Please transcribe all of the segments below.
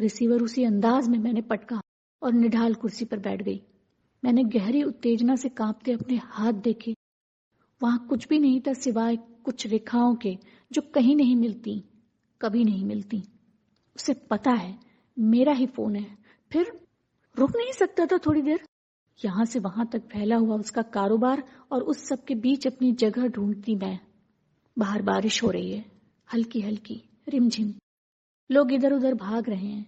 Receiver اسی انداز میں نے پٹکا اور نڈھال کرسی پر بیٹھ گئی۔ میں نے گہری اتےجنا سے کانپتے اپنے ہاتھ دیکھے۔ وہاں کچھ بھی نہیں تھا سوائے کچھ ریکھاؤں کے جو کہیں نہیں ملتی، کبھی نہیں ملتی۔ اسے پتا ہے میرا ہی فون ہے، پھر رک نہیں سکتا تھا تھوڑی دیر؟ یہاں سے وہاں تک پھیلا ہوا اس کا کاروبار اور اس سب کے بیچ اپنی جگہ ڈھونڈتی میں۔ باہر بارش ہو رہی ہے، ہلکی ہلکی رم جھم۔ لوگ ادھر ادھر بھاگ رہے ہیں۔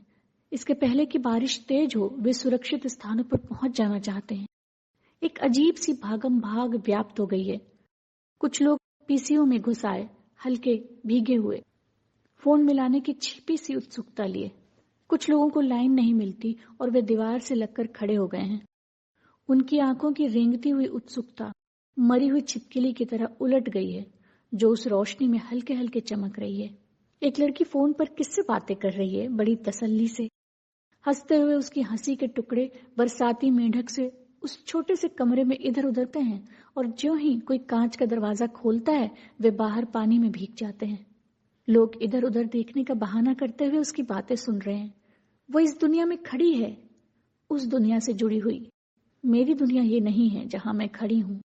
اس کے پہلے کہ بارش تیز ہو وہ سرکشت استھانوں پر پہنچ جانا چاہتے ہیں۔ ایک عجیب سی بھاگم بھاگ ویاپت ہو گئی ہے۔ کچھ لوگ پیسیوں میں گھس آئے، ہلکے بھیگے ہوئے، فون ملانے کی چھپی سی اتسکتا لیے۔ کچھ لوگوں کو لائن نہیں ملتی اور وہ دیوار سے لگ کر کھڑے ہو گئے ہیں۔ ان کی آنکھوں کی رینگتی ہوئی اتسکتا مری ہوئی چھپکلی کی طرح الٹ گئی ہے جو اس روشنی میں ہلکے ہلکے چمک رہی ہے۔ ایک لڑکی فون پر کس سے باتیں کر رہی ہے بڑی تسلی سے۔ ہنستے ہوئے اس کی ہنسی کے ٹکڑے برساتی مینڈھک سے اس چھوٹے سے کمرے میں ادھر ادھرتے ہیں اور جو ہی کوئی کانچ کا دروازہ کھولتا ہے وہ باہر پانی میں بھیگ جاتے ہیں۔ لوگ ادھر ادھر دیکھنے کا بہانہ کرتے ہوئے اس کی باتیں سن رہے ہیں۔ وہ اس دنیا میں کھڑی ہے، اس دنیا سے جڑی ہوئی۔ میری دنیا یہ نہیں ہے جہاں میں کھڑی ہوں۔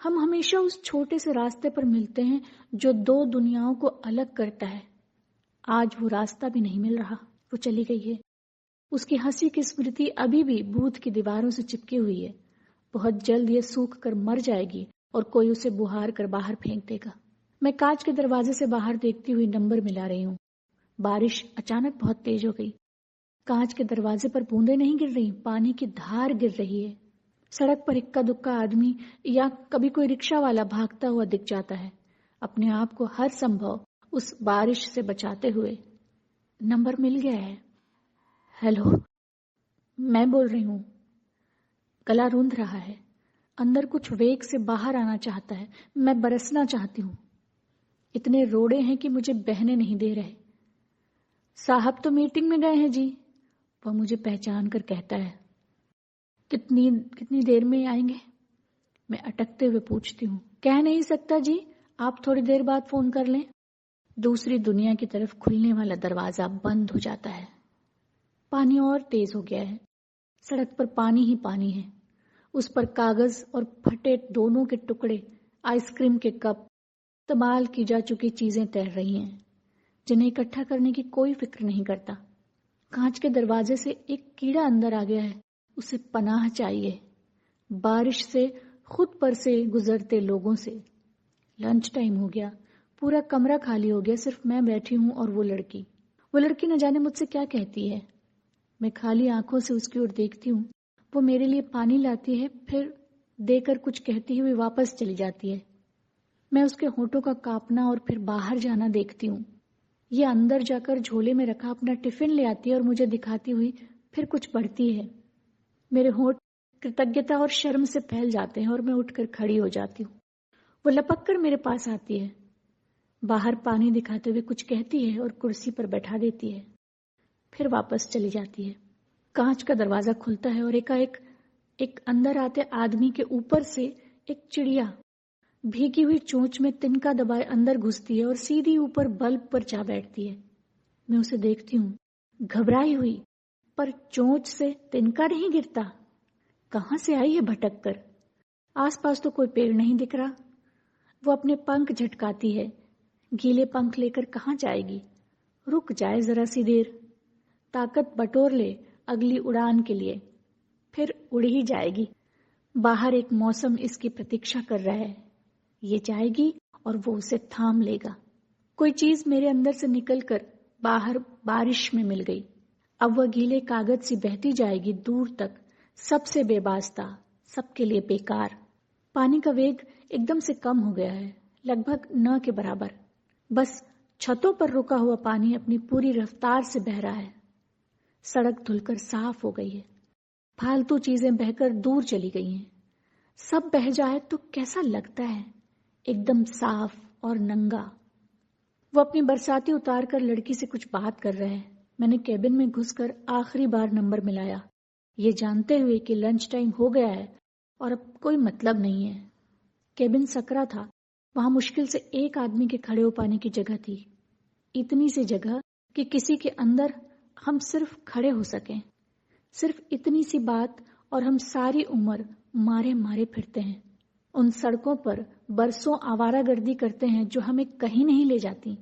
ہم ہمیشہ اس چھوٹے سے راستے پر ملتے ہیں جو دو دنیاؤں کو الگ کرتا ہے۔ آج وہ راستہ بھی نہیں مل رہا، وہ چلی گئی ہے۔ اس کی ہنسی کی اسمرتی ابھی بھی بوتھ کی دیواروں سے چپکی ہوئی ہے۔ بہت جلد یہ سوکھ کر مر جائے گی اور کوئی اسے بہار کر باہر پھینک دے گا۔ میں کانچ کے دروازے سے باہر دیکھتی ہوئی نمبر ملا رہی ہوں۔ بارش اچانک بہت تیز ہو گئی۔ کانچ کے دروازے پر بوندیں نہیں گر رہی، پانی کی دھار گر رہی ہے۔ سڑک پر اکا دکا آدمی یا کبھی کوئی رکشہ والا بھاگتا ہوا دکھ جاتا ہے، اپنے آپ کو ہر سمبھو اس بارش سے بچاتے ہوئے۔ نمبر مل گیا ہے۔ ہیلو، میں بول رہی ہوں۔ گلا روندھ رہا ہے، اندر کچھ ویگ سے باہر آنا چاہتا ہے، میں برسنا چاہتی ہوں۔ اتنے روڑے ہیں کہ مجھے بہنے نہیں دے رہے۔ صاحب تو میٹنگ میں گئے ہیں جی، وہ مجھے پہچان کر کہتا ہے۔ کتنی دیر میں آئیں گے؟ میں اٹکتے ہوئے پوچھتی ہوں۔ کہہ نہیں سکتا جی، آپ تھوڑی دیر بعد فون کر لیں۔ دوسری دنیا کی طرف کھلنے والا دروازہ بند ہو جاتا ہے۔ پانی اور تیز ہو گیا ہے، سڑک پر پانی ہی پانی ہے۔ اس پر کاغذ اور پھٹے دونوں کے ٹکڑے، آئس کریم کے کپ، استعمال کی جا چکی چیزیں تیر رہی ہیں جنہیں اکٹھا کرنے کی کوئی فکر نہیں کرتا۔ کانچ کے دروازے سے ایک کیڑا اندر آ گیا ہے، اسے پناہ چاہیے، بارش سے، خود پر سے گزرتے لوگوں سے۔ لنچ ٹائم ہو گیا، پورا کمرہ خالی ہو گیا، صرف میں بیٹھی ہوں اور وہ لڑکی نہ جانے مجھ سے کیا کہتی ہے۔ میں خالی آنکھوں سے اس کی اور دیکھتی ہوں۔ وہ میرے لیے پانی لاتی ہے، پھر دے کر کچھ کہتی ہوئی واپس چلی جاتی ہے۔ میں اس کے ہونٹوں کا کانپنا اور پھر باہر جانا دیکھتی ہوں۔ یہ اندر جا کر جھولے میں رکھا اپنا ٹفن لے آتی ہے اور مجھے دکھاتی ہوئی پھر کچھ پڑھتی ہے۔ میرے ہونٹ کرتجنتا اور شرم سے پھیل جاتے ہیں اور میں اٹھ کر کھڑی ہو جاتی ہوں۔ وہ لپک کر میرے پاس آتی ہے، باہر پانی دکھاتے ہوئے کچھ کہتی ہے اور کرسی پر بیٹھا دیتی ہے، پھر واپس چلی جاتی ہے۔ کانچ کا دروازہ کھلتا ہے اور ایک اندر آتے آدمی کے اوپر سے ایک چڑیا بھیگی ہوئی چونچ میں تنکا دبائے اندر گھستی ہے اور سیدھی اوپر بلب پر جا بیٹھتی ہے۔ میں اسے دیکھتی ہوں، گھبرائی ہوئی، پر چونچ سے تنکا نہیں گرتا۔ کہاں سے آئی ہے بھٹک کر؟ آس پاس تو کوئی پیڑ نہیں دکھ رہا۔ وہ اپنے پنکھ جھٹکاتی ہے، گیلے پنکھ لے کر کہاں جائے گی؟ رک جائے ذرا سی دیر، طاقت بٹور لے اگلی اڑان کے لیے، پھر اڑ ہی جائے گی۔ باہر ایک موسم اس کی پرتیکشا کر رہا ہے، یہ جائے گی اور وہ اسے تھام لے گا۔ کوئی چیز میرے اندر سے نکل کر باہر بارش میں مل گئی۔ اب وہ گیلے کاغذ سی بہتی جائے گی دور تک، سب سے بے واسطہ، سب کے لیے بیکار۔ پانی کا ویگ ایک دم سے کم ہو گیا ہے، لگ بھگ نہ کے برابر۔ بس چھتوں پر رکا ہوا پانی اپنی پوری رفتار سے بہہ رہا ہے۔ سڑک دھل کر صاف ہو گئی ہے، پھالتو چیزیں بہہ کر دور چلی گئی ہیں۔ سب بہہ جائے تو کیسا لگتا ہے، ایک دم صاف اور ننگا۔ وہ اپنی برساتی اتار کر لڑکی سے کچھ بات کر رہے ہیں۔ میں نے کیبن میں گھس کر آخری بار نمبر ملایا، یہ جانتے ہوئے کہ لنچ ٹائم ہو گیا ہے اور اب کوئی مطلب نہیں ہے۔ کیبن سکرا تھا، وہاں مشکل سے ایک آدمی کے کھڑے ہو پانے کی جگہ تھی، اتنی سی جگہ کہ کسی کے اندر ہم صرف کھڑے ہو سکیں. صرف اتنی سی بات اور ہم ساری عمر مارے مارے پھرتے ہیں. ان سڑکوں پر برسوں آوارہ گردی کرتے ہیں جو ہمیں کہیں نہیں لے جاتی،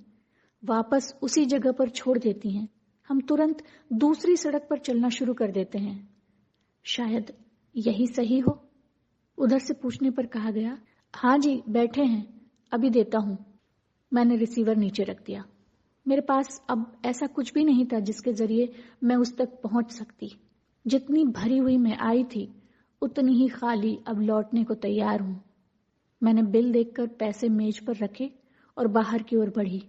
واپس اسی جگہ پر چھوڑ دیتی ہیں. ہم ترنت دوسری سڑک پر چلنا شروع کر دیتے ہیں. شاید یہی صحیح ہو. ادھر سے پوچھنے پر کہا گیا، ہاں جی بیٹھے ہیں، ابھی دیتا ہوں. میں نے ریسیور نیچے رکھ دیا. میرے پاس اب ایسا کچھ بھی نہیں تھا جس کے ذریعے میں اس تک پہنچ سکتی. جتنی بھری ہوئی میں آئی تھی اتنی ہی خالی اب لوٹنے کو تیار ہوں. میں نے بل دیکھ کر پیسے میز پر رکھے اور باہر کی اور بڑھی.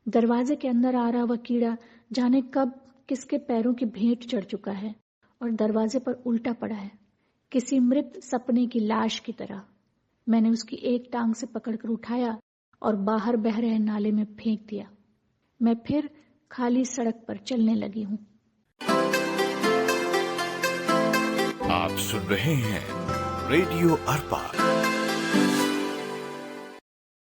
دروازے کے اندر آ رہا وہ کیڑا جانے کب کس کے پیروں کی بھینٹ چڑھ چکا ہے اور دروازے پر الٹا پڑا ہے، کسی مرت سپنے کی لاش کی طرح. میں نے اس کی ایک ٹانگ سے پکڑ کر اٹھایا اور باہر بہہ رہے نالے میں پھینک دیا. میں پھر خالی سڑک پر چلنے لگی ہوں. آپ سن رہے ہیں ریڈیو ارپا.